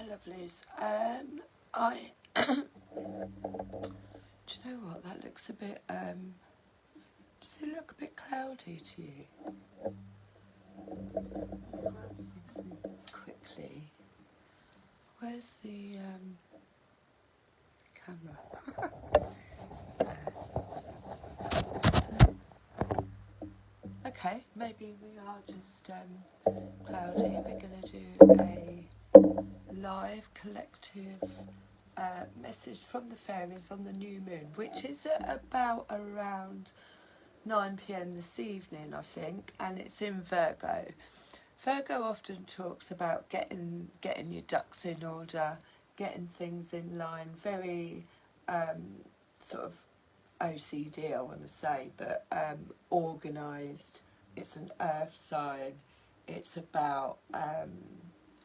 lovelies. I do you know what? That looks a bit. Does it look a bit cloudy to you? Quickly. Where's the camera? Okay, maybe we are just cloudy. We're going to do a live collective message from the fairies on the new moon, which is at about around 9 p.m. this evening, I think, and it's in Virgo. Virgo often talks about getting your ducks in order, getting things in line, very sort of OCD, I want to say, but organised. It's an earth sign. It's about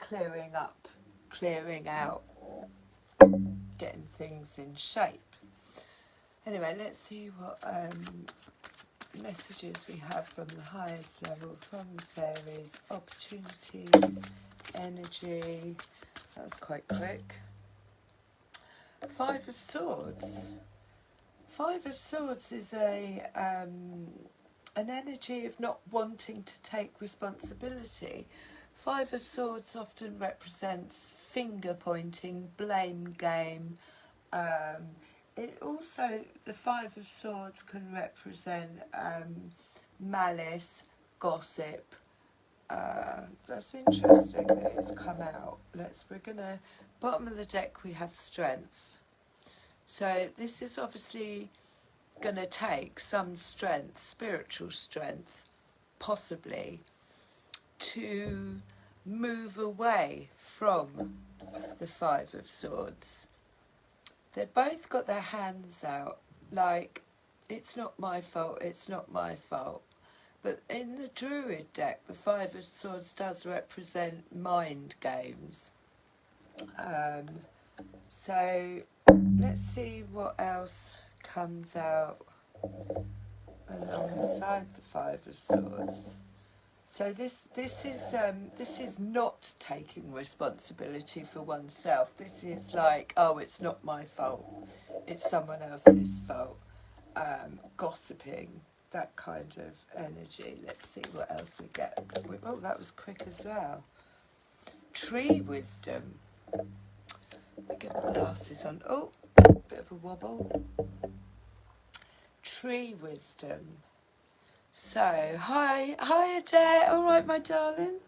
clearing up, clearing out, getting things in shape. Anyway, let's see what messages we have from the highest level, from the fairies, opportunities, energy. That was quite quick. 5 of Swords. 5 of Swords is an energy of not wanting to take responsibility. 5 of Swords often represents finger pointing, blame game. It also, the 5 of Swords can represent malice, gossip. That's interesting that it's come out. We're gonna, bottom of the deck we have strength. So this is obviously going to take some strength, spiritual strength, possibly, to move away from the 5 of Swords. They've both got their hands out, like, it's not my fault, it's not my fault. But in the Druid deck, the 5 of Swords does represent mind games. So let's see what else comes out alongside the 5 of Swords. So this is not taking responsibility for oneself. This is like, oh, it's not my fault, it's someone else's fault. Gossiping, that kind of energy. Let's see what else we get. Oh, that was quick as well. Tree wisdom. Let me get my glasses on. Oh, bit of a wobble. Tree wisdom. So, hi Adair. All right, my darling.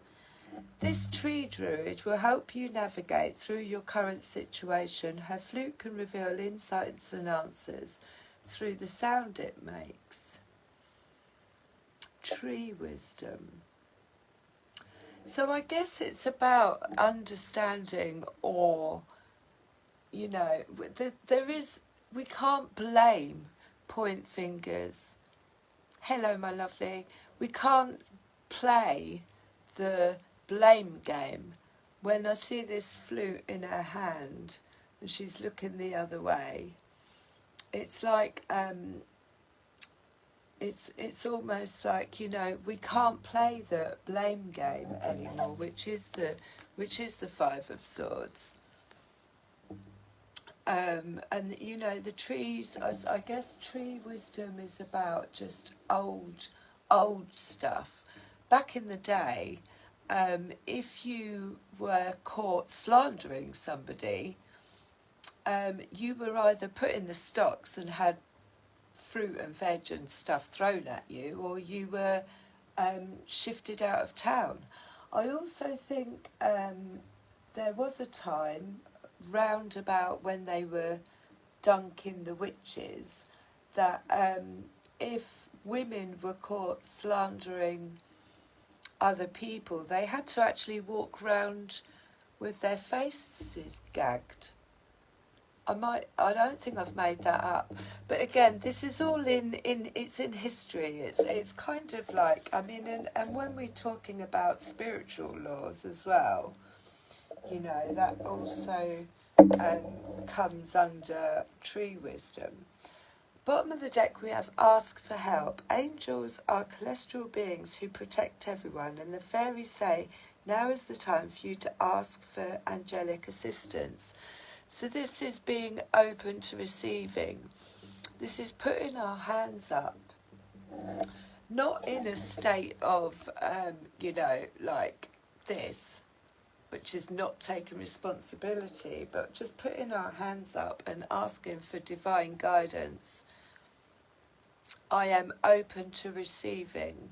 This tree druid will help you navigate through your current situation. Her flute can reveal insights and answers through the sound it makes. Tree wisdom. So I guess it's about understanding, or, you know, we can't blame, point fingers. Hello, my lovely. We can't play the blame game. When I see this flute in her hand and she's looking the other way, it's like, it's almost like, you know, we can't play the blame game anymore, which is the 5 of Swords. And you know, the trees, I guess tree wisdom is about just old stuff. Back in the day, if you were caught slandering somebody, you were either put in the stocks and had fruit and veg and stuff thrown at you, or you were shifted out of town. I also think there was a time round about when they were dunking the witches, that if women were caught slandering other people, they had to actually walk round with their faces gagged. I don't think I've made that up, but again, this is all it's in history. It's kind of like, I mean, and when we're talking about spiritual laws as well, you know, that also comes under tree wisdom. Bottom of the deck we have ask for help. Angels are celestial beings who protect everyone, and the fairies say Now is the time for you to ask for angelic assistance. So this is being open to receiving. This is putting our hands up, not in a state of, like this, which is not taking responsibility, but just putting our hands up and asking for divine guidance. I am open to receiving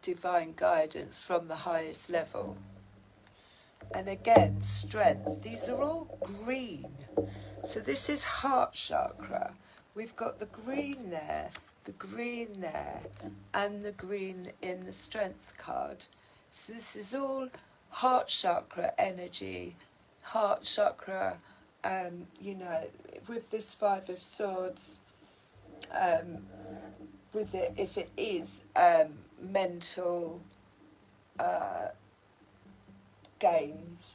divine guidance from the highest level. And again, strength. These are all green. So this is heart chakra. We've got the green there, the green there, and the green in the strength card. So this is all heart chakra energy. Heart chakra, with this Five of Swords, with it, if it is mental games,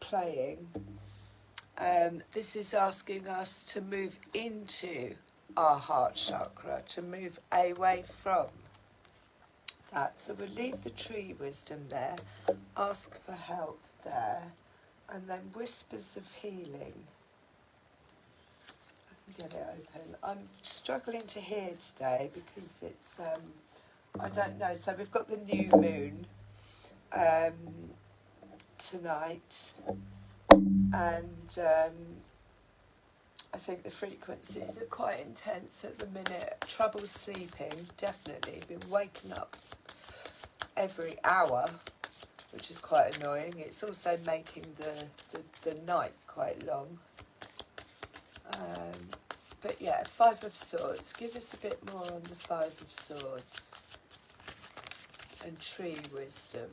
playing, this is asking us to move into our heart chakra, to move away from that. So we'll leave the tree wisdom there, ask for help there, and then whispers of healing. I can get it open. I'm struggling to hear today because it's, I don't know. So we've got the new moon tonight, and I think the frequencies are quite intense at the minute. Trouble sleeping, definitely. Been waking up every hour, which is quite annoying. It's also making the night quite long. But yeah, Five of Swords. Give us a bit more on the Five of Swords and tree wisdom.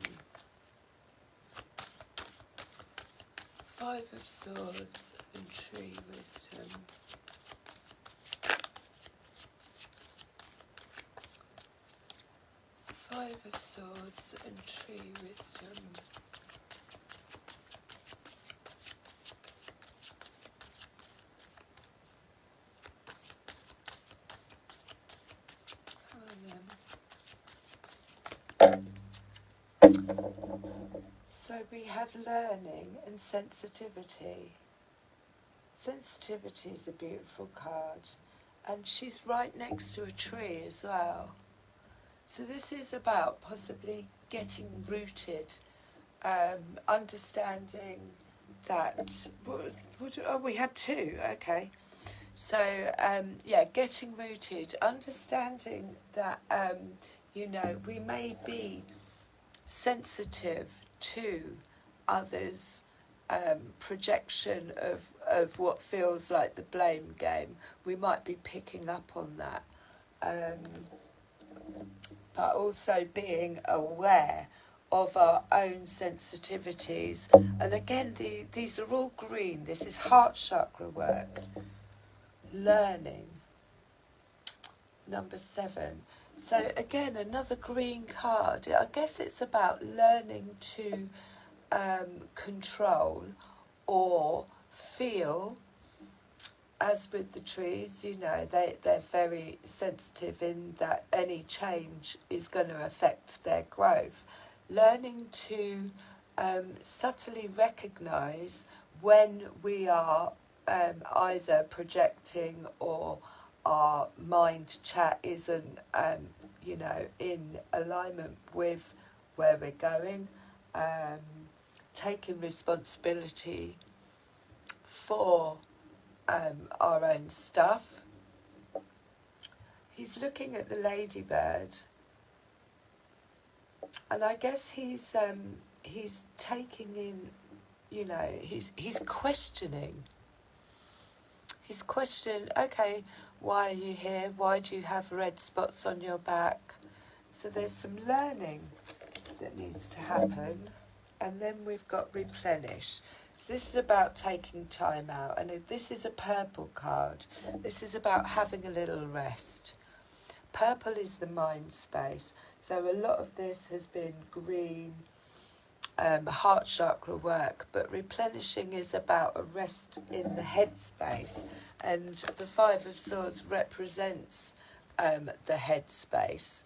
Five of Swords and tree wisdom. Five of Swords and tree wisdom. So we have learning and sensitivity. Sensitivity is a beautiful card, and she's right next to a tree as well. So this is about possibly getting rooted, understanding that, we had two, okay. So, getting rooted, understanding that, we may be sensitive to others' projection of what feels like the blame game. We might be picking up on that. But also being aware of our own sensitivities. And again, these are all green. This is heart chakra work. Learning. Number 7. So again, another green card. I guess it's about learning to control or feel. As with the trees, they're very sensitive in that any change is going to affect their growth. Learning to subtly recognise when we are either projecting or our mind chat isn't, in alignment with where we're going, taking responsibility for our own stuff. He's looking at the ladybird, and I guess he's taking in, he's questioning. He's questioning, okay, why are you here? Why do you have red spots on your back? So there's some learning that needs to happen. And then we've got replenish. So this is about taking time out. And this is a purple card. This is about having a little rest. Purple is the mind space. So a lot of this has been green, heart chakra work, but replenishing is about a rest in the head space, and the Five of Swords represents the head space.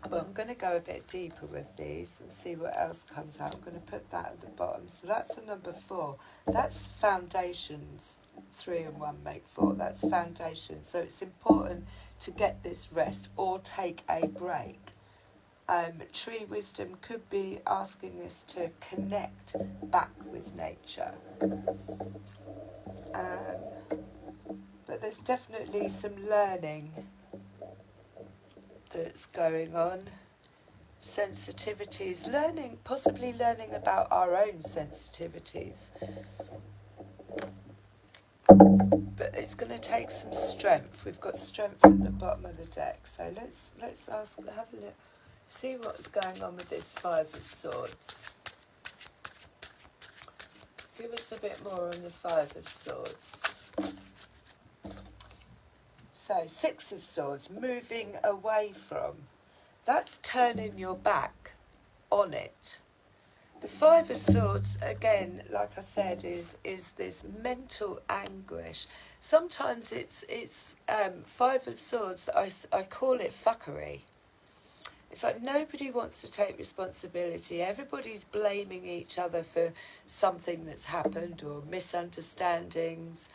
But I'm going to go a bit deeper with these and see what else comes out. I'm going to put that at the bottom. So that's the number 4. That's foundations. 3 and 1 make 4. That's foundation. So it's important to get this rest or take a break. Tree wisdom could be asking us to connect back with nature. But there's definitely some learning that's going on. Sensitivities, possibly learning about our own sensitivities. But it's going to take some strength. We've got strength at the bottom of the deck. So let's have a look. See what's going on with this 5 of Swords. Give us a bit more on the 5 of Swords. So 6 of Swords, moving away from. That's turning your back on it. The 5 of Swords, again, like I said, is this mental anguish. Sometimes it's 5 of Swords, I call it fuckery. It's like nobody wants to take responsibility. Everybody's blaming each other for something that's happened or misunderstandings.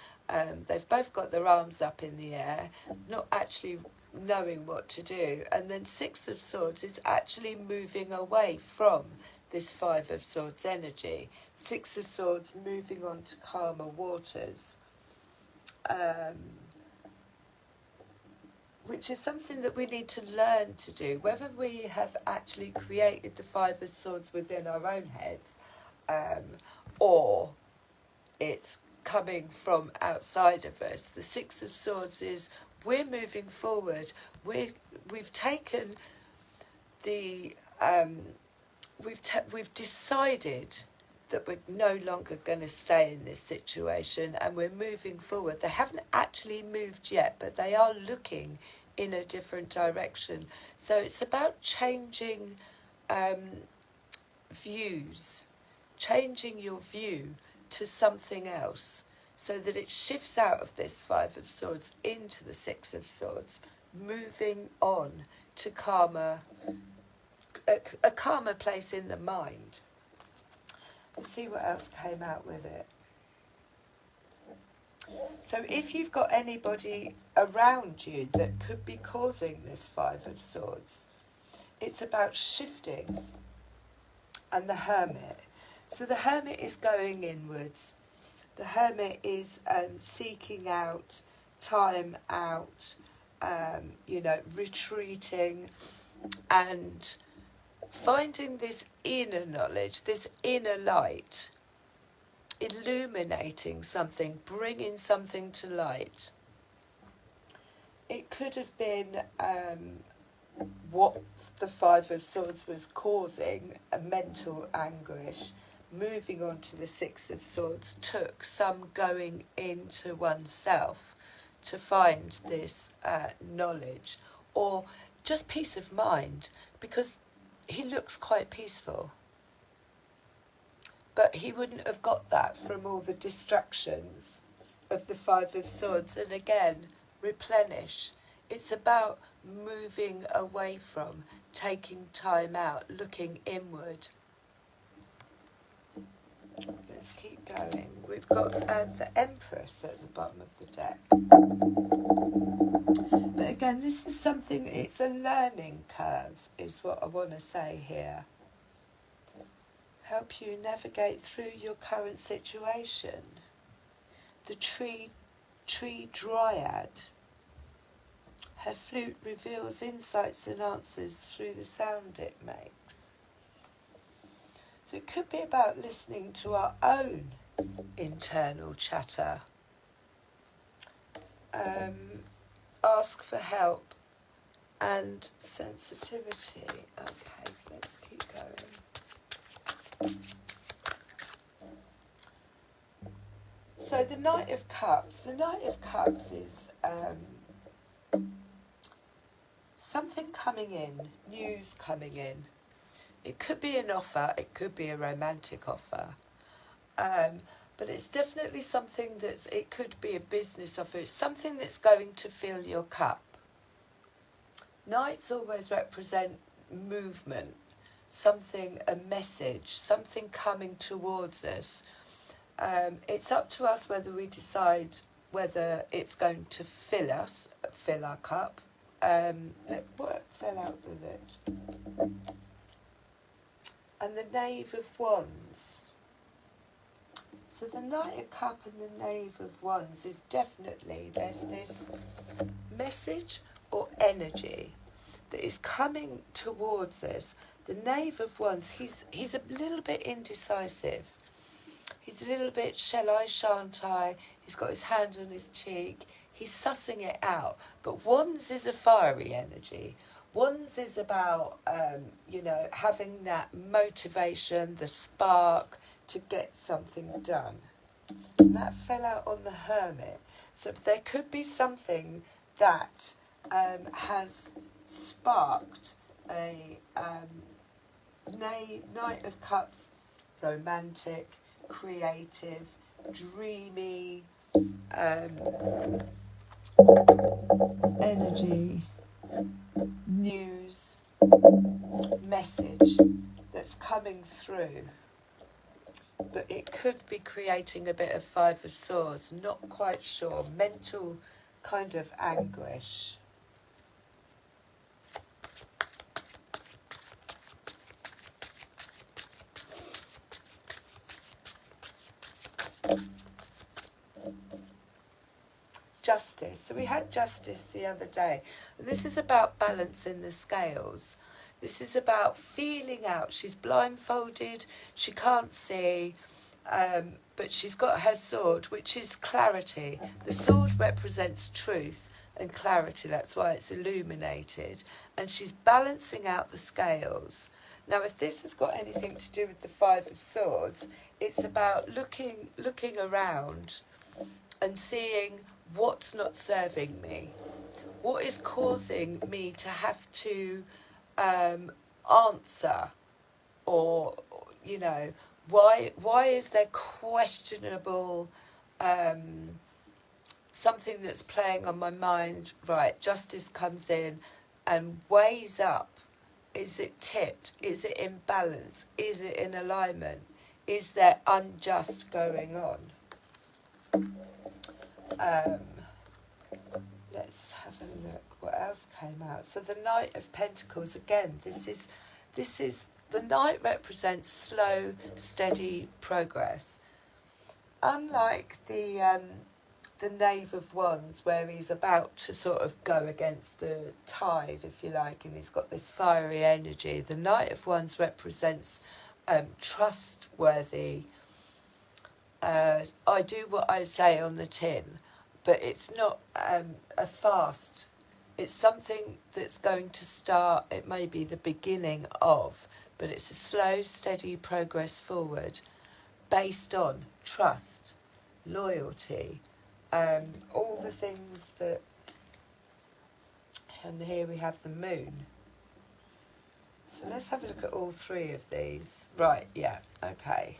They've both got their arms up in the air, not actually knowing what to do. And then 6 of Swords is actually moving away from this 5 of Swords energy. 6 of Swords moving on to calmer waters. Which is something that we need to learn to do. Whether we have actually created the 5 of Swords within our own heads, or it's coming from outside of us. The 6 of Swords is we're moving forward. We've taken the we've decided that we're no longer going to stay in this situation and we're moving forward. They haven't actually moved yet, but they are looking in a different direction. So it's about changing views, changing your view to something else so that it shifts out of this 5 of Swords into the 6 of Swords, moving on to a calmer place in the mind. Let's see what else came out with it. So if you've got anybody around you that could be causing this 5 of Swords, it's about shifting. And the Hermit. So the Hermit is going inwards. The Hermit is seeking out, time out, retreating and finding this inner knowledge, this inner light, illuminating something, bringing something to light. It could have been what the 5 of Swords was causing, a mental anguish. Moving on to the 6 of Swords took some going into oneself to find this knowledge, or just peace of mind, because he looks quite peaceful. But he wouldn't have got that from all the distractions of the 5 of Swords. And again, replenish. It's about moving away from, taking time out, looking inward. Let's keep going. We've got the Empress at the bottom of the deck. But again, this is something, it's a learning curve, is what I want to say here. Help you navigate through your current situation. The tree dryad. Her flute reveals insights and answers through the sound it makes. So it could be about listening to our own internal chatter. Ask for help and sensitivity. Okay, let's keep going. So the Knight of Cups. The Knight of Cups is something coming in, news coming in. It could be an offer, it could be a romantic offer. But it's definitely something it could be a business offer. It's something that's going to fill your cup. Knights always represent movement, something, a message, something coming towards us. It's up to us whether we decide whether it's going to fill our cup. What fell out with it? And the Knave of Wands. So the Knight of Cups and the Knave of Wands is definitely, there's this message or energy that is coming towards us. The Knave of Wands, he's a little bit indecisive. He's a little bit, shall I, shan't I? He's got his hand on his cheek. He's sussing it out. But Wands is a fiery energy. Wands is about, having that motivation, the spark to get something done. And that fell out on the Hermit. So there could be something that has sparked a Knight of Cups, romantic, creative, dreamy energy, news, message that's coming through. But it could be creating a bit of Five of Swords, not quite sure, mental kind of anguish. Justice. So we had Justice the other day. And this is about balancing the scales. This is about feeling out. She's blindfolded. She can't see. But she's got her sword, which is clarity. The sword represents truth and clarity. That's why it's illuminated. And she's balancing out the scales. Now, if this has got anything to do with the Five of Swords, it's about looking around and seeing what's not serving me, what is causing me to have to answer, or why is there questionable something that's playing on my mind. Right, Justice comes in and weighs up. Is it tipped? Is it in balance? Is it in alignment? Is there unjust going on? Let's have a look. What else came out? So the Knight of Pentacles, again, this is the Knight represents slow, steady progress. Unlike the Knave of Wands, where he's about to sort of go against the tide, if you like, and he's got this fiery energy, the Knight of Wands represents trustworthy. I do what I say on the tin, but it's not a fast. It's something that's going to start. It may be the beginning of, but it's a slow, steady progress forward based on trust, loyalty, all the things that... And here we have the moon. So let's have a look at all three of these. Right, yeah, okay.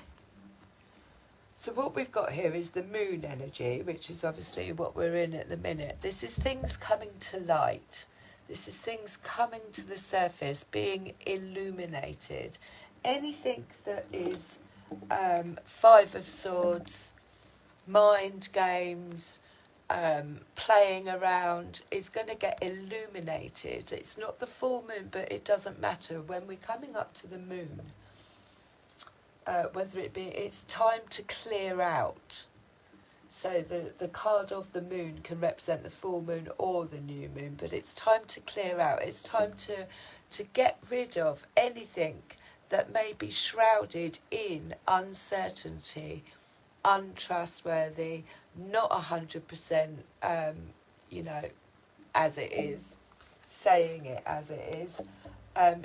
So what we've got here is the moon energy, which is obviously what we're in at the minute. This is things coming to light. This is things coming to the surface, being illuminated. Anything that is Five of Swords, mind games, playing around, is going to get illuminated. It's not the full moon, but it doesn't matter. When we're coming up to the moon, whether it be, it's time to clear out. So the card of the moon can represent the full moon or the new moon, but it's time to clear out. It's time to get rid of anything that may be shrouded in uncertainty, untrustworthy, not 100%, as it is, saying it as it is.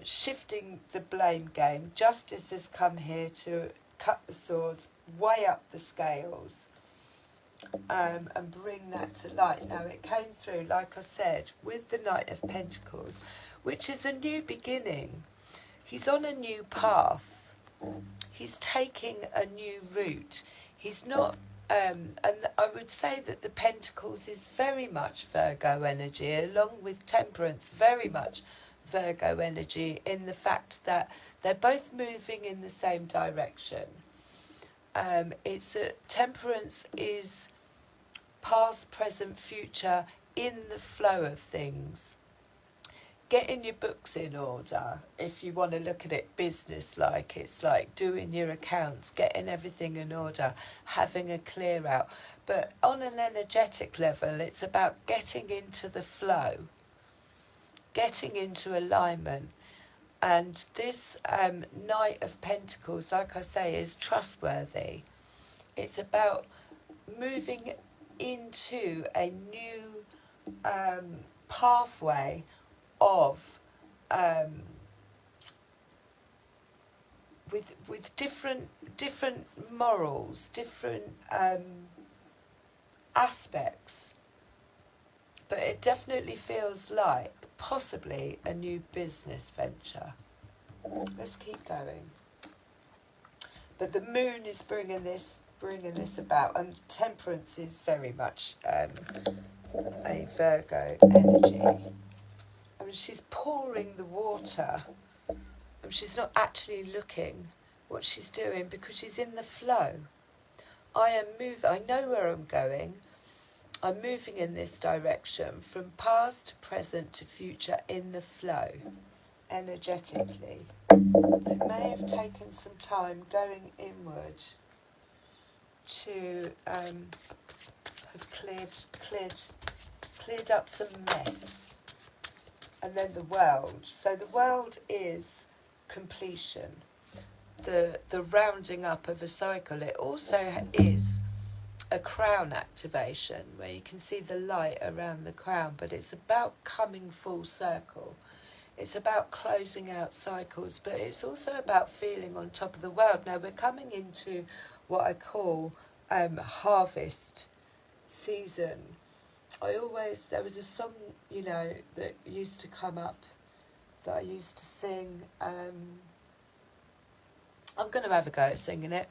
Shifting the blame game. Justice has come here to cut the swords, weigh up the scales, and bring that to light. Now, it came through, like I said, with the Knight of Pentacles, which is a new beginning. He's on a new path. He's taking a new route. He's not... and I would say that the Pentacles is very much Virgo energy, along with Temperance, very much Virgo energy in the fact that they're both moving in the same direction. Temperance is past, present, future in the flow of things. Getting your books in order, if you want to look at it business-like, it's like doing your accounts, getting everything in order, having a clear out. But on an energetic level, it's about getting into the flow, getting into alignment. And this Knight of Pentacles, like I say, is trustworthy. It's about moving into a new pathway of with different morals, different aspects, but it definitely feels like possibly a new business venture. Let's keep going. But the moon is bringing this about, and temperance is very much a Virgo energy. I mean, she's pouring the water. And she's not actually looking what she's doing because she's in the flow. I know where I'm going. I'm moving in this direction from past to present to future in the flow, energetically. It may have taken some time going inward to have cleared up some mess. And then the world. So the world is completion, the rounding up of a cycle. It also is a crown activation where you can see the light around the crown, but it's about coming full circle. It's about closing out cycles, but it's also about feeling on top of the world. Now we're coming into what I call harvest season. There was a song, that used to come up that I used to sing. I'm going to have a go at singing it.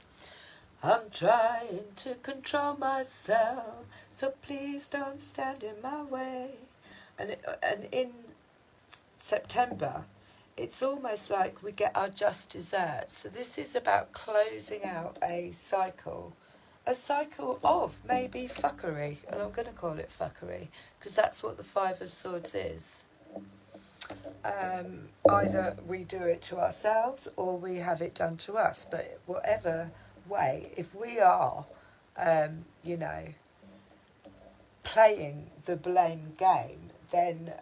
I'm trying to control myself, so please don't stand in my way. And in September, it's almost like we get our just desserts. So this is about closing out a cycle of maybe fuckery, and I'm going to call it fuckery because that's what the Five of Swords is. Either we do it to ourselves or we have it done to us, but whatever way, if we are, playing the blame game, then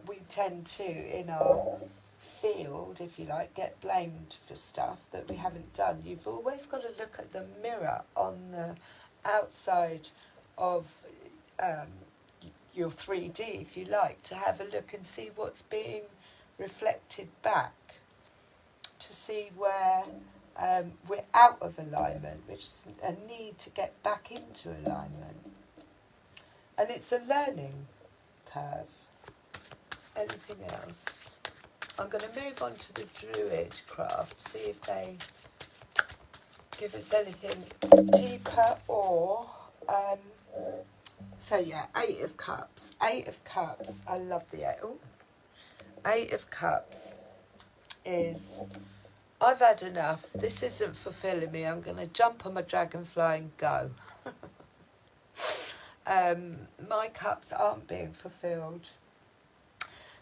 we tend to, in our field, if you like, get blamed for stuff that we haven't done. You've always got to look at the mirror on the outside of your 3D, if you like, to have a look and see what's being reflected back, to see where we're out of alignment, which is a need to get back into alignment. And it's a learning curve. Anything else? I'm going to move on to the Druid craft, see if they give us anything deeper or... So yeah, Eight of Cups. Eight of Cups. I love the Eight. Ooh. Eight of Cups is... I've had enough. This isn't fulfilling me. I'm going to jump on my dragonfly and go. My cups aren't being fulfilled.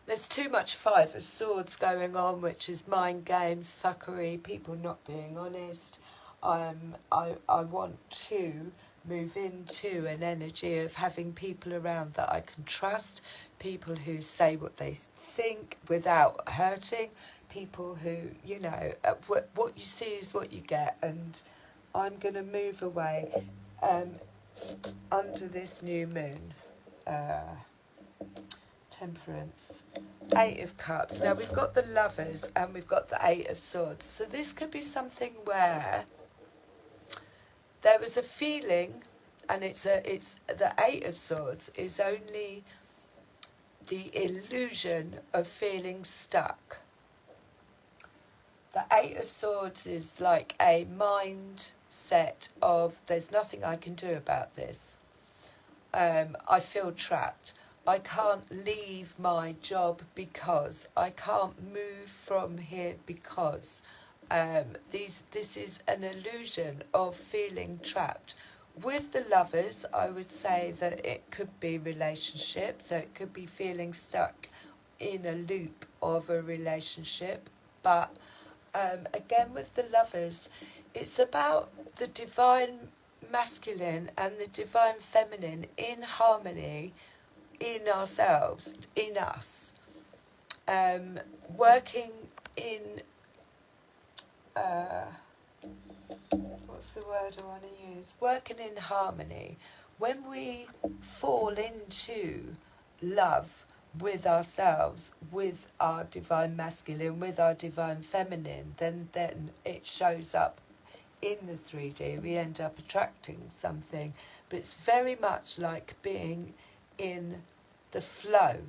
There's too much Five of Swords going on, which is mind games, fuckery, people not being honest. I want to move into an energy of having people around that I can trust, people who say what they think without hurting, people who, what you see is what you get, and I'm going to move away under this new moon. Temperance. Eight of Cups. Now we've got the Lovers and we've got the Eight of Swords. So this could be something where there was a feeling, and it's the Eight of Swords is only the illusion of feeling stuck. The Eight of Swords is like a mindset of there's nothing I can do about this. I feel trapped. I can't leave my job because, I can't move from here because. This is an illusion of feeling trapped. With the lovers, I would say that it could be relationship, so it could be feeling stuck in a loop of a relationship. But again, with the lovers, it's about the divine masculine and the divine feminine in harmony in ourselves, in us, working in, what's the word I want to use? Working in harmony. When we fall into love with ourselves, with our divine masculine, with our divine feminine, then it shows up in the 3D. We end up attracting something. But it's very much like being in the flow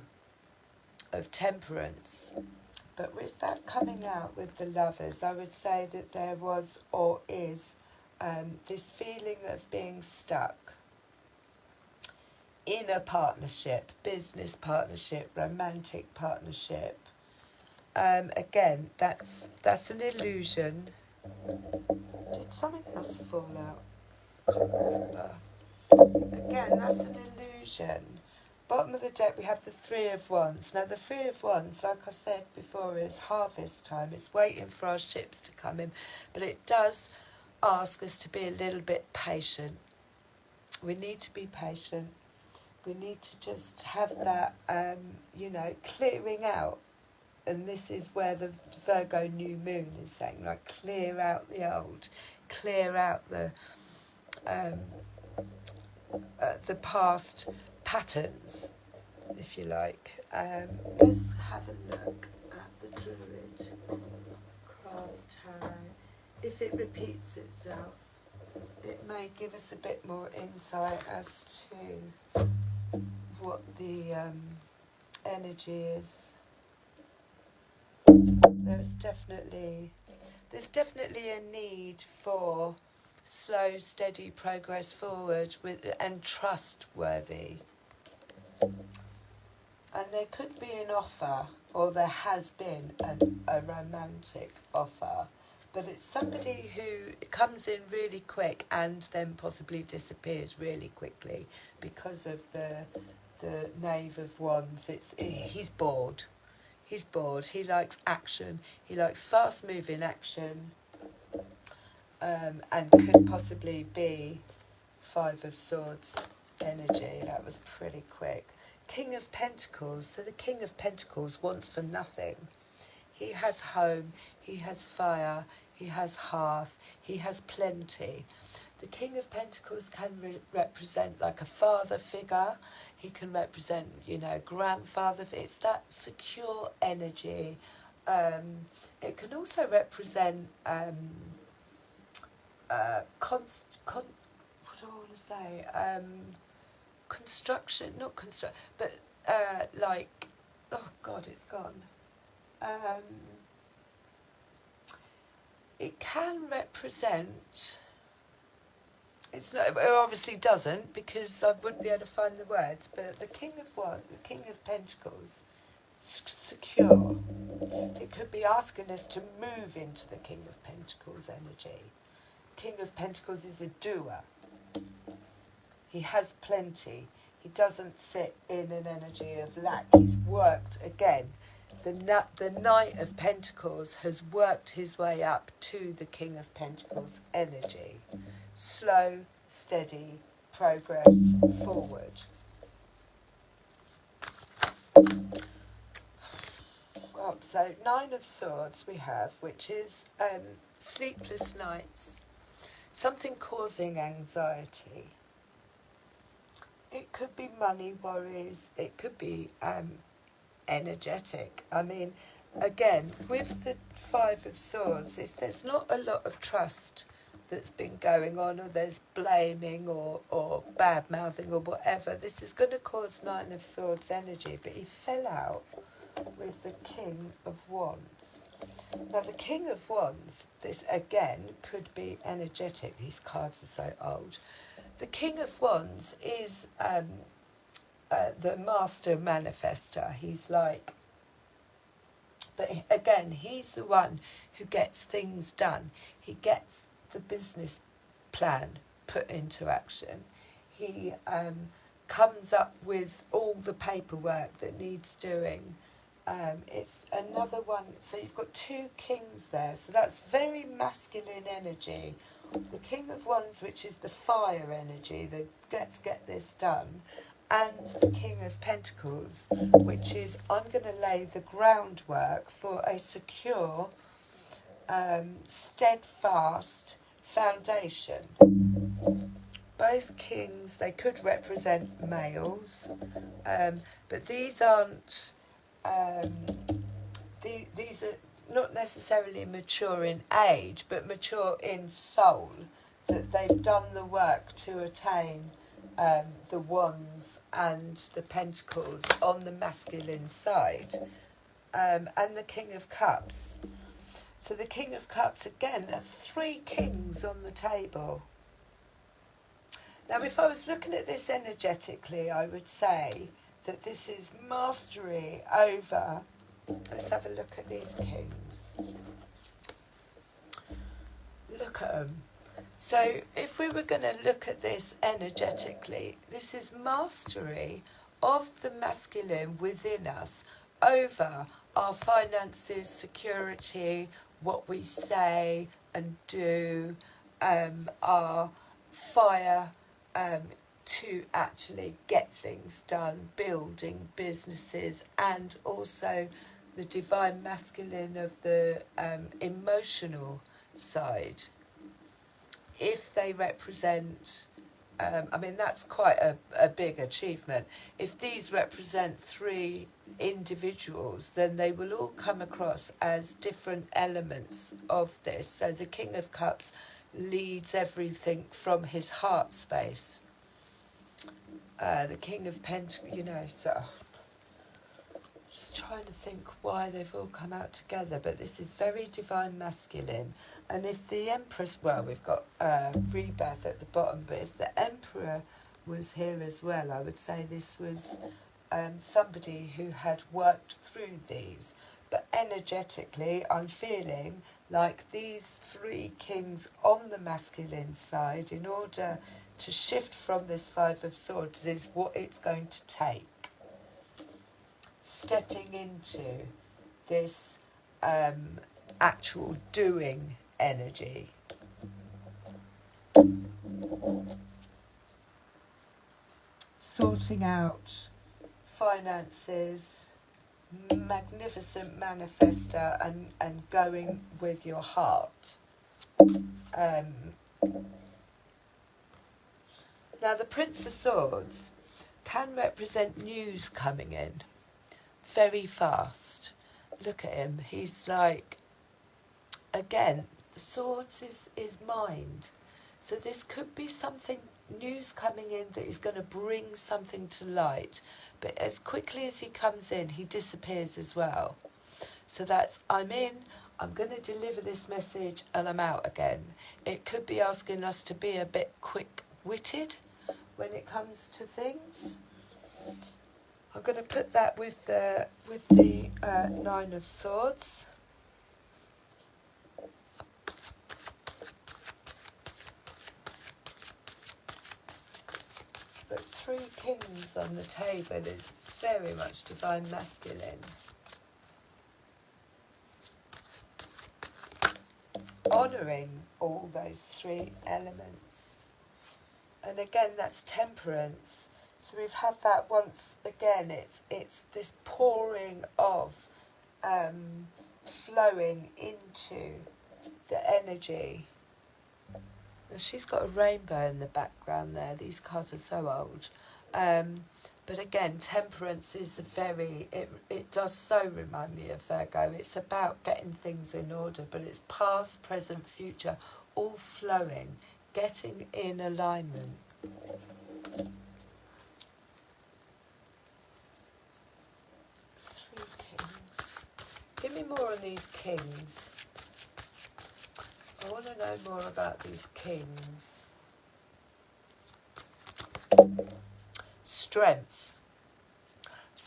of temperance. But with that coming out with the lovers, I would say that there was or is this feeling of being stuck in a partnership, business partnership, romantic partnership. Again, that's an illusion. Did something else fall out? I can't remember. Again, that's an illusion. Bottom of the deck, we have the Three of Wands. Now, the Three of Wands, like I said before, is harvest time. It's waiting for our ships to come in. But it does ask us to be a little bit patient. We need to be patient. We need to just have that, clearing out. And this is where the Virgo new moon is saying, like, clear out the old. Clear out the past patterns, if you like. Let's have a look at the Druid Craft Tarot. If it repeats itself, it may give us a bit more insight as to what the energy is. There's definitely a need for slow, steady progress forward and trustworthy. And there could be an offer, or there has been a romantic offer, but it's somebody who comes in really quick and then possibly disappears really quickly because of the Knave of Wands. He's bored. He's bored. He likes action. He likes fast-moving action. And could possibly be Five of Swords energy. That was pretty quick. King of Pentacles. So the King of Pentacles wants for nothing. He has home, he has fire, he has hearth, he has plenty. The King of Pentacles can represent like a father figure. He can represent, grandfather. It's that secure energy. It can also represent what do I want to say? Construction, not construct, but oh God, it's gone. It can represent. It's not. It obviously doesn't, because I wouldn't be able to find the words. But the King of Pentacles, secure. It could be asking us to move into the King of Pentacles energy. King of Pentacles is a doer. He has plenty. He doesn't sit in an energy of lack. He's worked again. The Knight of Pentacles has worked his way up to the King of Pentacles energy. Slow, steady progress forward. Well, so Nine of Swords we have, which is sleepless nights, something causing anxiety. It could be money worries, it could be energetic. I mean, again, with the Five of Swords, if there's not a lot of trust that's been going on, or there's blaming or bad-mouthing or whatever, this is going to cause Nine of Swords energy. But he fell out with the King of Wands. Now, the King of Wands, this again could be energetic. These cards are so old. The King of Wands is the master manifester. He's like, but again, he's the one who gets things done. He gets the business plan put into action. He comes up with all the paperwork that needs doing. It's another one, so you've got two kings there, so that's very masculine energy. The King of Wands, which is the fire energy, the let's get this done, and the King of Pentacles, which is I'm going to lay the groundwork for a secure, steadfast foundation. Both kings, they could represent males, but these aren't, these are not necessarily mature in age, but mature in soul, that they've done the work to attain the wands and the pentacles on the masculine side, and the King of Cups. So the King of Cups, again, that's three kings on the table. Now, if I was looking at this energetically, I would say that this is mastery over... Let's have a look at these kings. Look at them. So if we were going to look at this energetically, this is mastery of the masculine within us over our finances, security, what we say and do, our fire to actually get things done, building businesses, and also the divine masculine of the emotional side. If they represent, I mean, that's quite a big achievement. If these represent three individuals, then they will all come across as different elements of this. So the King of Cups leads everything from his heart space. The King of Pentacles, you know, so just trying to think why they've all come out together, but this is very divine masculine. And if the Empress, well, we've got Rebirth at the bottom, but if the Emperor was here as well, I would say this was somebody who had worked through these. But energetically, I'm feeling like these three kings on the masculine side, in order to shift from this Five of Swords, is what it's going to take. Stepping into this actual doing energy. Sorting out finances, magnificent manifester, and going with your heart. Now the Prince of Swords can represent news coming in very fast. Look at him, he's like, again, the swords is mind. So this could be something, news coming in that is going to bring something to light. But as quickly as he comes in, he disappears as well. So that's, I'm in, I'm going to deliver this message, and I'm out again. It could be asking us to be a bit quick-witted when it comes to things. I'm going to put that with the Nine of Swords. But three kings on the table is very much divine masculine. Honouring all those three elements. And again, that's temperance. So we've had that once again. It's this pouring of, flowing into the energy. Now she's got a rainbow in the background there. These cards are so old. But again, temperance is it does so remind me of Virgo. It's about getting things in order, but it's past, present, future, all flowing, getting in alignment. Three kings. Give me more on these kings. I want to know more about these kings. Strength.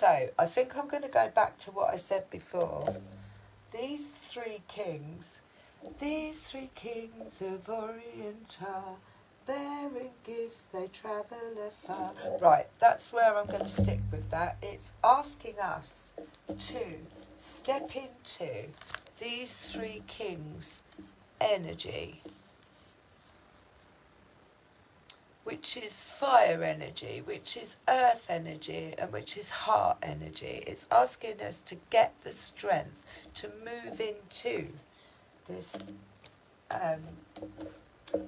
So I think I'm going to go back to what I said before. These three kings of Orient are, bearing gifts they travel afar. Right, that's where I'm going to stick with that. It's asking us to step into these three kings' energy, which is fire energy, which is earth energy, and which is heart energy. It's asking us to get the strength to move into this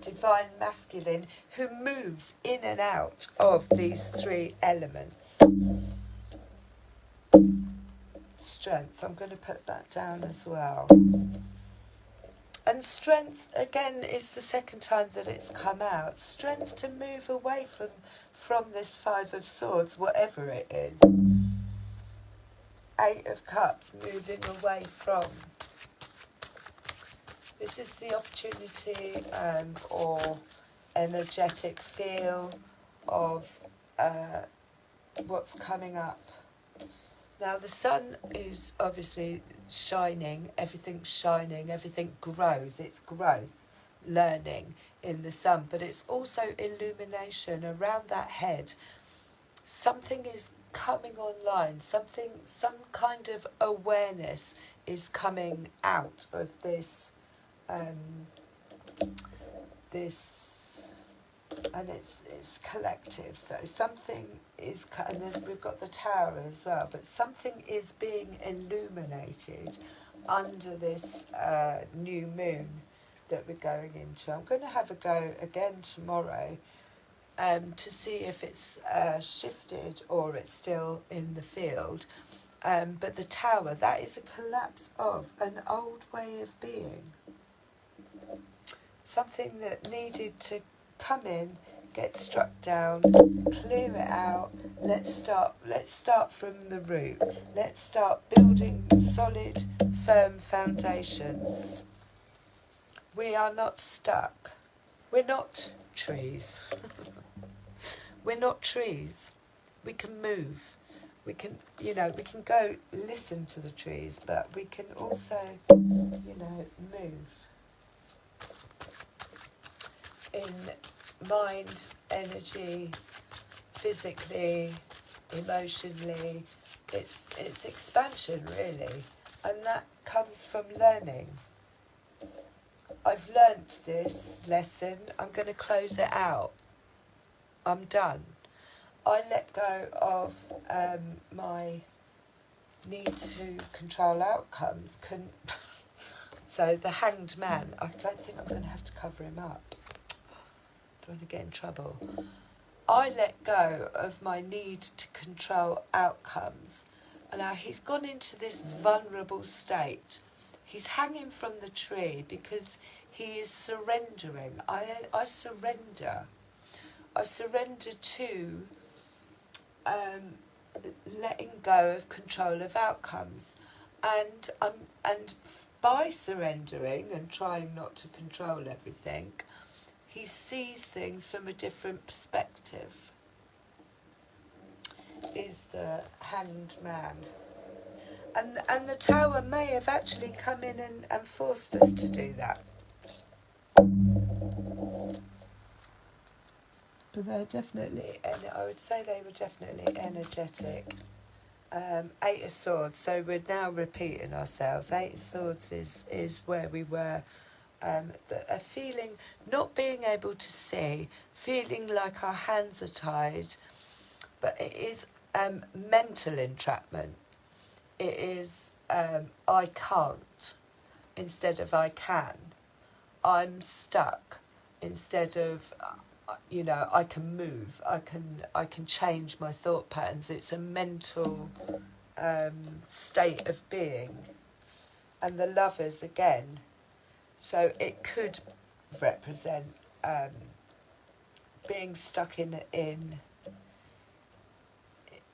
divine masculine who moves in and out of these three elements. Strength, I'm going to put that down as well. And strength, again, is the second time that it's come out. Strength to move away from this Five of Swords, whatever it is. Eight of Cups, moving away from. This is the opportunity or energetic feel of what's coming up. Now the sun is obviously shining, everything grows, it's growth, learning in the sun, but it's also illumination around that head. Something is coming online, some kind of awareness is coming out of this, and it's collective, so something is, and we've got the tower as well, but something is being illuminated under this new moon that we're going into. I'm going to have a go again tomorrow to see if it's shifted or it's still in the field. But the tower, that is a collapse of an old way of being. Something that needed to come in, get struck down, clear it out. Let's start from the root. Let's start building solid, firm foundations. We are not stuck. We're not trees. We're not trees. We can move. We can go listen to the trees, but we can also, move. In mind, energy, physically, emotionally, it's expansion really, and that comes from learning. I've learnt this lesson, I'm going to close it out. I'm done. I let go of my need to control outcomes. So the Hanged Man, I don't think I'm going to have to cover him up. Don't want to get in trouble. I let go of my need to control outcomes. And now he's gone into this vulnerable state. He's hanging from the tree because he is surrendering. I surrender. I surrender to letting go of control of outcomes. And by surrendering and trying not to control everything, he sees things from a different perspective. Is the Hanged Man. And the tower may have actually come in and forced us to do that. But they're definitely, I would say they were definitely energetic. Eight of Swords, so we're now repeating ourselves. Eight of Swords is where we were. A feeling, not being able to see, feeling like our hands are tied, but it is mental entrapment. It is I can't instead of I can. I'm stuck instead of I can move. I can change my thought patterns. It's a mental state of being. And the Lovers again. So it could represent being stuck in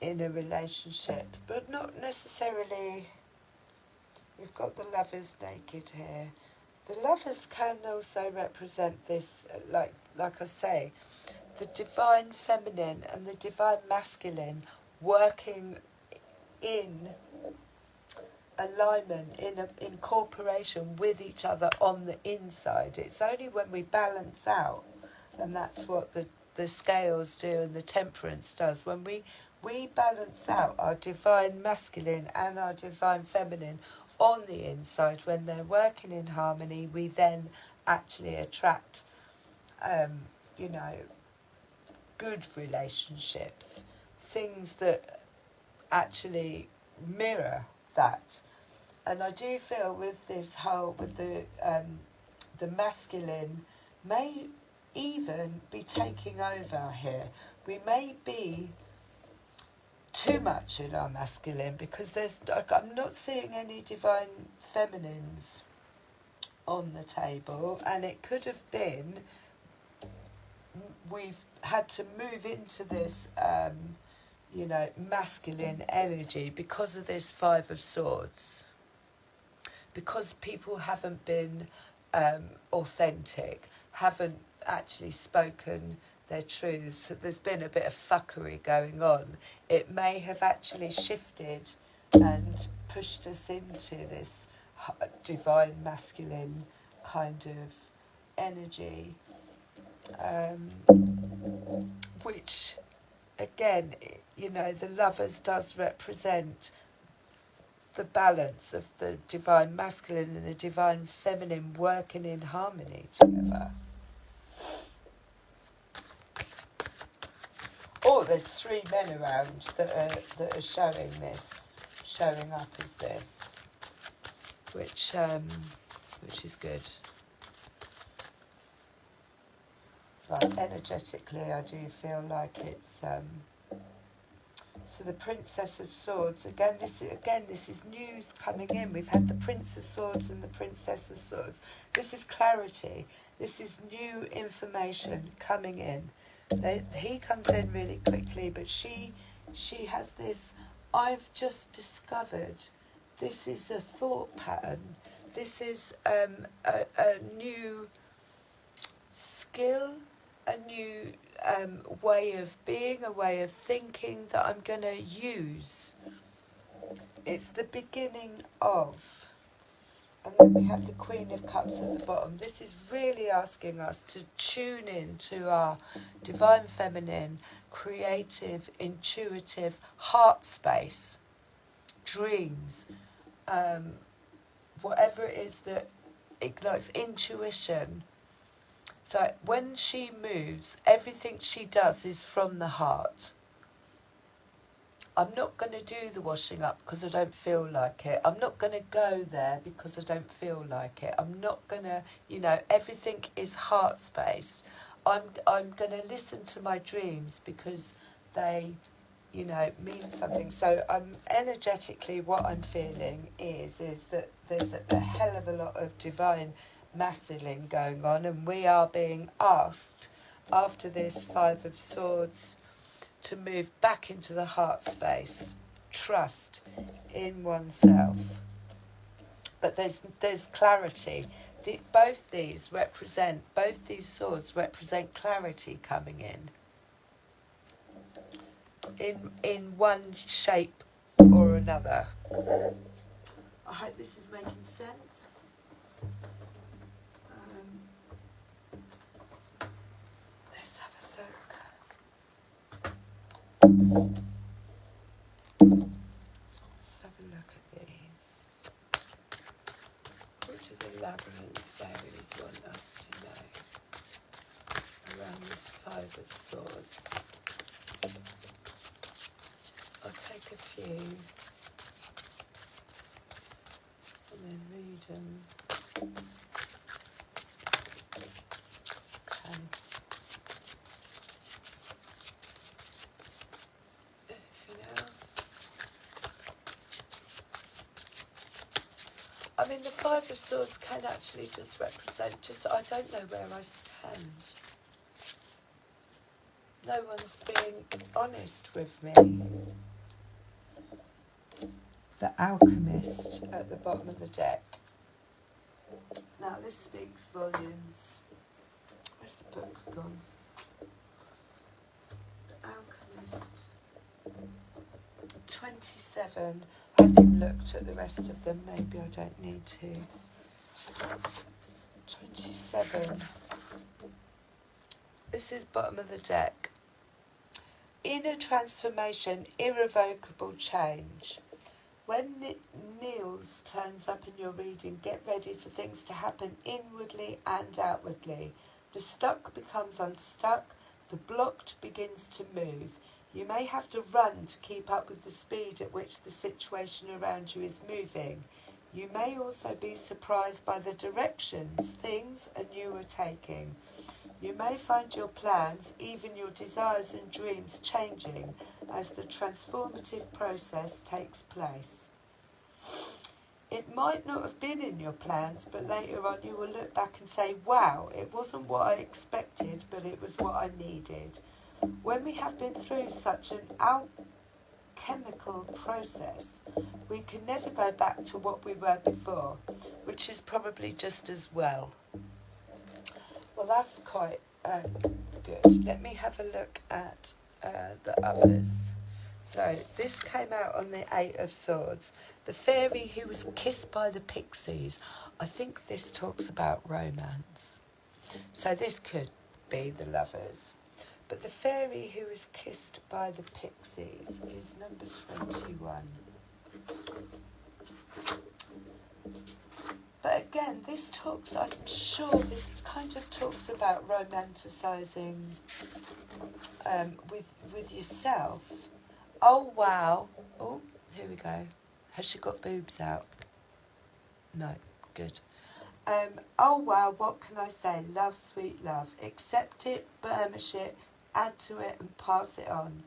a relationship, but not necessarily. We've got the Lovers naked here. The Lovers can also represent this, like I say, the divine feminine and the divine masculine working in alignment, in cooperation with each other on the inside. It's only when we balance out, and that's what the scales do and the temperance does. When we balance out our divine masculine and our divine feminine on the inside, when they're working in harmony, we then actually attract, you know, good relationships, things that actually mirror that. And I do feel with this whole, with the masculine may even be taking over here. We may be too much in our masculine, because I'm not seeing any divine feminines on the table, and it could have been we've had to move into this you know, masculine energy because of this Five of Swords, because people haven't been authentic, haven't actually spoken their truths. There's been a bit of fuckery going on. It may have actually shifted and pushed us into this divine masculine kind of energy, which again, you know, the Lovers does represent the balance of the divine masculine and the divine feminine working in harmony together. Oh, there's 3 men around that are showing up as this, which is good. Like energetically, I do feel like it's so the Princess of Swords again. This is news coming in. We've had the Prince of Swords and the Princess of Swords. This is clarity. This is new information coming in. He comes in really quickly, but she has this. I've just discovered this is a thought pattern. This is a new skill, a new way of being, a way of thinking that I'm going to use. It's the beginning of. And then we have the Queen of Cups at the bottom. This is really asking us to tune in to our divine feminine, creative, intuitive heart space, dreams, whatever it is that ignites intuition. So when she moves, everything she does is from the heart. I'm not going to do the washing up because I don't feel like it. I'm not going to go there because I don't feel like it. I'm not going to, you know, everything is heart space. I'm going to listen to my dreams because they, you know, mean something. So energetically what I'm feeling is that there's a hell of a lot of divine masculine going on, and we are being asked after this Five of Swords to move back into the heart space, trust in oneself. But there's clarity. Both these swords represent clarity coming in one shape or another. I hope this is making sense. Let's have a look. Let's have a look at these. What do the labyrinth fairies want us to know around this Five of Swords? I'll take a few and then read them. Okay. Anything else? I mean, the Five of Swords can actually just represent, I don't know where I stand. No one's being honest with me. The Alchemist at the bottom of the deck. Now this speaks volumes. Where's the book gone? The Alchemist. 26 27. I haven't looked at the rest of them. Maybe I don't need to. 27. This is bottom of the deck. Inner transformation, irrevocable change. When Niels turns up in your reading, get ready for things to happen inwardly and outwardly. The stuck becomes unstuck. The blocked begins to move. You may have to run to keep up with the speed at which the situation around you is moving. You may also be surprised by the directions things and you are taking. You may find your plans, even your desires and dreams, changing as the transformative process takes place. It might not have been in your plans, but later on you will look back and say, wow, it wasn't what I expected, but it was what I needed. When we have been through such an alchemical process, we can never go back to what we were before, which is probably just as well. Well, that's quite good. Let me have a look at the others. So this came out on the 8 of Swords. The fairy who was kissed by the pixies. I think this talks about romance. So this could be the lovers. But the fairy who was kissed by the pixies is number 21. But again, this talks, I'm sure this kind of talks about romanticising with yourself. Oh, wow. Oh, here we go. Has she got boobs out? No, good. Oh, wow, what can I say? Love, sweet love. Accept it, burnish it, add to it and pass it on.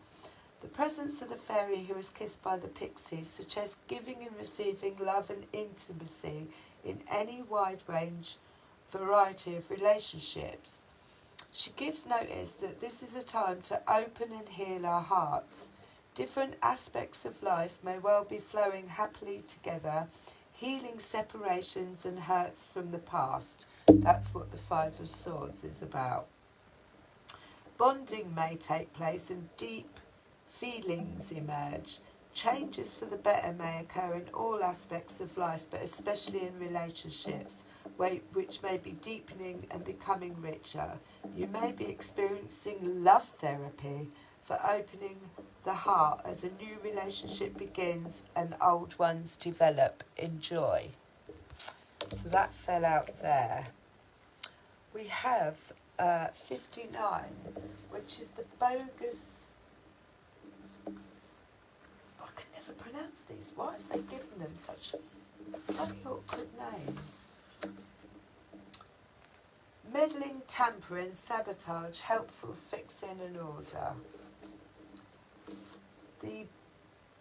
The presence of the fairy who was kissed by the pixies suggests giving and receiving love and intimacy in any wide range variety of relationships. She gives notice that this is a time to open and heal our hearts. Different aspects of life may well be flowing happily together, healing separations and hurts from the past. That's what the 5 of Swords is about. Bonding may take place and deep feelings emerge. Changes for the better may occur in all aspects of life, but especially in relationships, which may be deepening and becoming richer. You may be experiencing love therapy for opening the heart as a new relationship begins and old ones develop. Enjoy. So that fell out there. We have 59, which is the bogus... pronounce these. Why have they given them such bloody awkward names? Meddling, tampering, sabotage, helpful, fixing and order. The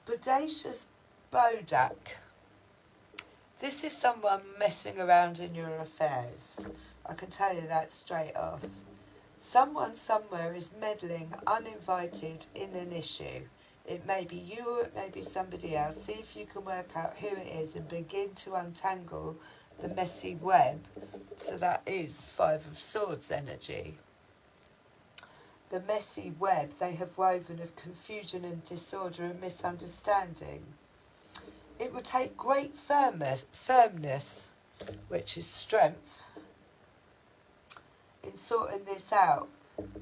bodacious bodak. This is someone messing around in your affairs. I can tell you that straight off. Someone somewhere is meddling uninvited in an issue. It may be you or it may be somebody else. See if you can work out who it is and begin to untangle the messy web. So that is 5 of Swords energy. The messy web they have woven of confusion and disorder and misunderstanding. It will take great firmness, which is strength, in sorting this out.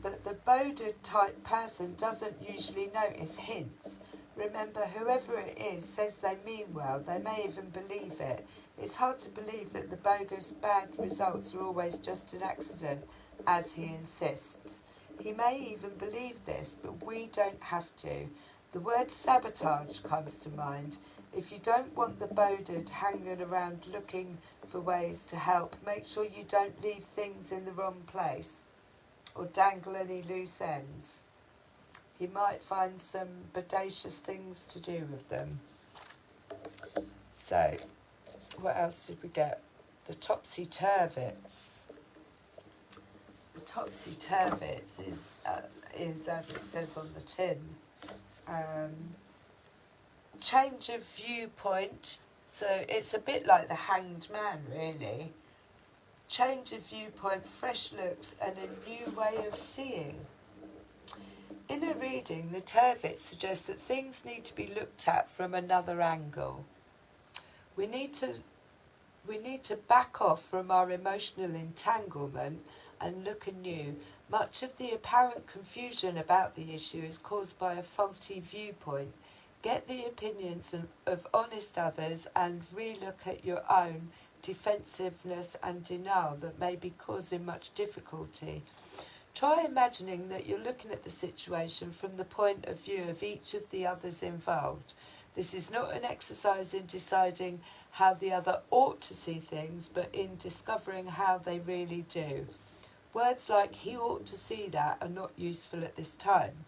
But the Boded type person doesn't usually notice hints. Remember, whoever it is says they mean well. They may even believe it. It's hard to believe that the bogus bad results are always just an accident, as he insists. He may even believe this, but we don't have to. The word sabotage comes to mind. If you don't want the Boded hanging around looking for ways to help, make sure you don't leave things in the wrong place or dangle any loose ends. He might find some bodacious things to do with them. So, what else did we get? The topsy-turvets. The topsy-turvets is as it says on the tin. Change of viewpoint. So it's a bit like the Hanged Man, really. Change of viewpoint, fresh looks and a new way of seeing. In a reading, the Tervit suggests that things need to be looked at from another angle. We need to back off from our emotional entanglement and look anew. Much of the apparent confusion about the issue is caused by a faulty viewpoint. Get the opinions of honest others and relook at your own defensiveness and denial that may be causing much difficulty. Try imagining that you're looking at the situation from the point of view of each of the others involved. This is not an exercise in deciding how the other ought to see things, but in discovering how they really do. Words like "he ought to see that" are not useful at this time.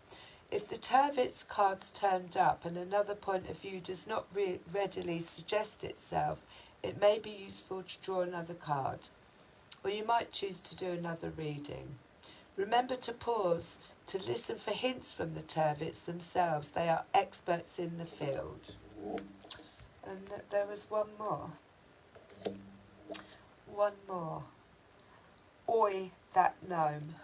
If the Tervit's card's turned up and another point of view does not readily suggest itself, it may be useful to draw another card, or you might choose to do another reading. Remember to pause to listen for hints from the Tervits themselves. They are experts in the field. And there was one more. One more. Oi, that gnome.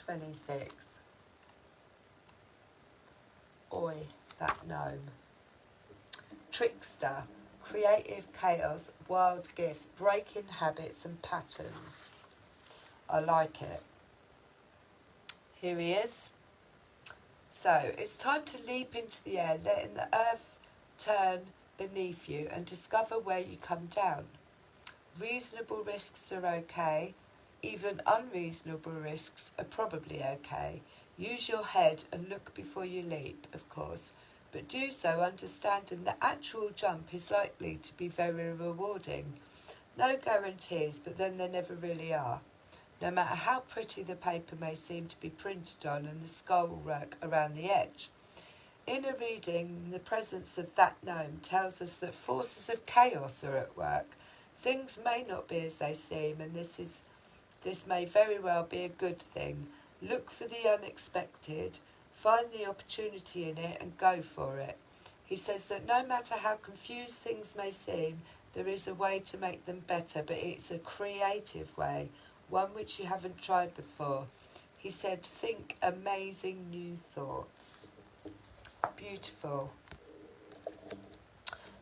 26. Oi, that gnome. Trickster, creative chaos, wild gifts, breaking habits and patterns. I like it. Here he is. So, it's time to leap into the air, letting the earth turn beneath you and discover where you come down. Reasonable risks are okay. Even unreasonable risks are probably okay. Use your head and look before you leap, of course, but do so understanding the actual jump is likely to be very rewarding. No guarantees, but then there never really are. No matter how pretty the paper may seem to be printed on and the skull work around the edge. In a reading, the presence of that gnome tells us that forces of chaos are at work. Things may not be as they seem, and this may very well be a good thing. Look for the unexpected, find the opportunity in it and go for it. He says that no matter how confused things may seem, there is a way to make them better, but it's a creative way, one which you haven't tried before. He said, think amazing new thoughts. Beautiful.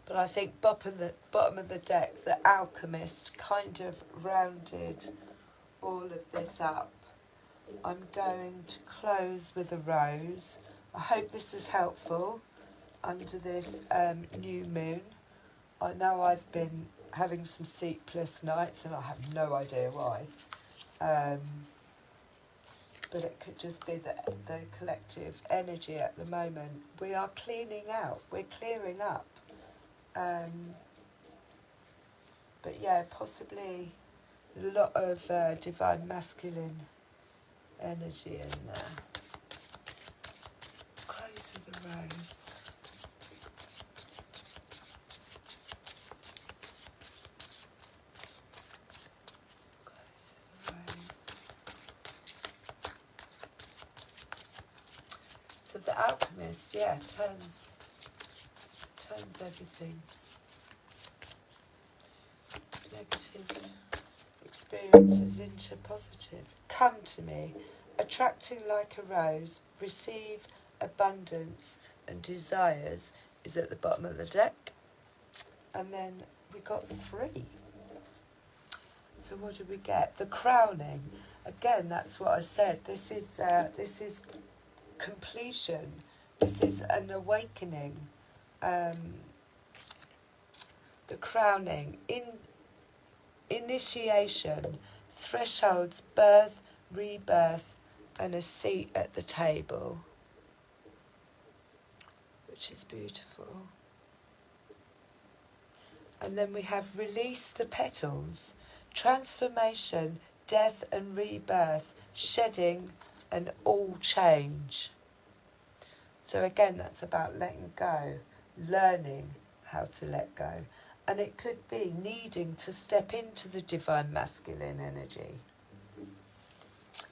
But I think bottom of the deck, the alchemist kind of rounded all of this up. I'm going to close with a rose. I hope this was helpful under this new moon. I know I've been having some sleepless nights and I have no idea why. But it could just be the collective energy at the moment. We are cleaning out, we're clearing up. But yeah, possibly a lot of divine masculine energy in there. Close with a rose. So the alchemist, yeah, turns everything. Negative experiences into positive. Come to me, attracting like a rose, receive abundance and desires is at the bottom of the deck. And then we got 3. So what did we get? The crowning. Again, that's what I said. This is completion. This is an awakening. The crowning. Initiation, thresholds, birth, rebirth, and a seat at the table, which is beautiful. And then we have release the petals, transformation, death and rebirth, shedding and all change. So again, that's about letting go, learning how to let go. And it could be needing to step into the divine masculine energy.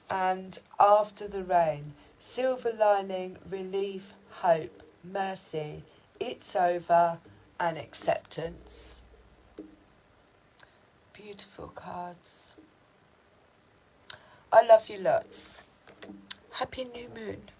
And after the rain, silver lining, relief, hope, mercy, it's over, and acceptance. Beautiful cards. I love you lots. Happy new moon.